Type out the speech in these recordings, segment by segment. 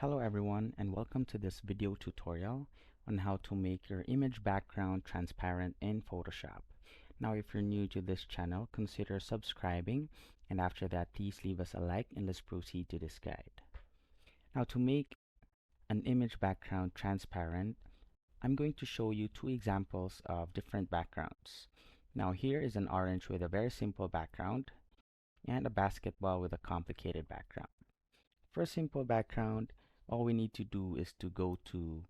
Hello everyone, and welcome to this video tutorial on how to make your image background transparent in Photoshop. Now if you're new to this channel, consider subscribing, and after that please leave us a like and let's proceed to this guide. Now to make an image background transparent, I'm going to show you two examples of different backgrounds. Now here is an orange with a very simple background and a basketball with a complicated background. For a simple background, all we need to do is to go to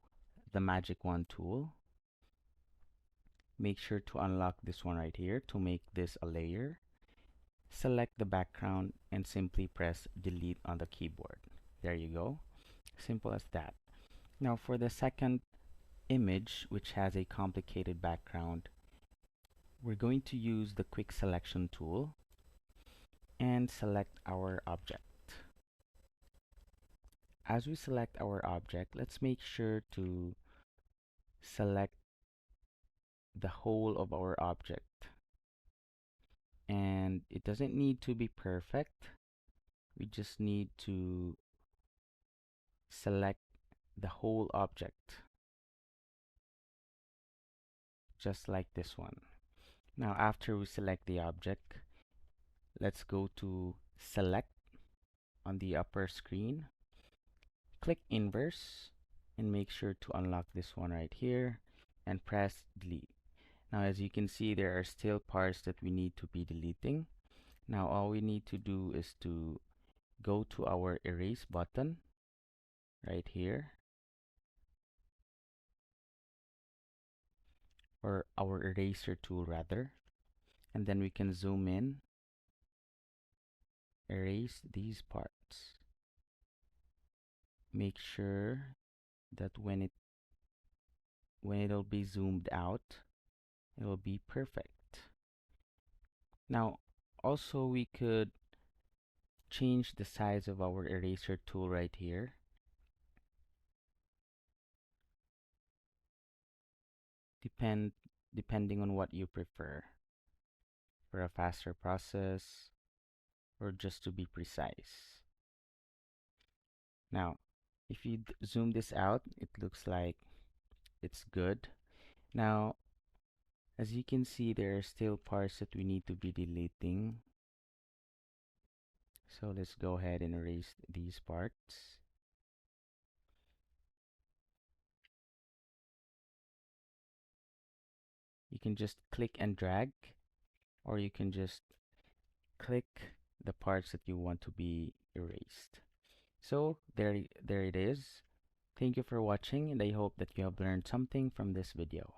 the magic wand tool. Make sure to unlock this one right here to make this a layer. Select the background and simply press delete on the keyboard. There you go. Simple as that. Now for the second image, which has a complicated background, we're going to use the quick selection tool and select our object. As we select our object, let's make sure to select the whole of our object. And it doesn't need to be perfect. We just need to select the whole object, just like this one. Now after we select the object, let's go to select on the upper screen. Click inverse and make sure to unlock this one right here and press delete. Now as you can see, there are still parts that we need to be deleting. Now all we need to do is to go to our erase button right here, or our eraser tool rather, and then we can zoom in, erase these parts. Make sure that when it'll be zoomed out, it'll be perfect. Now also we could change the size of our eraser tool right here. Depending on what you prefer, for a faster process or just to be precise. Now if you zoom this out, it looks like it's good. Now as you can see, there are still parts that we need to be deleting. So let's go ahead and erase these parts. You can just click and drag, or you can just click the parts that you want to be erased. So there it is. Thank you for watching, and I hope that you have learned something from this video.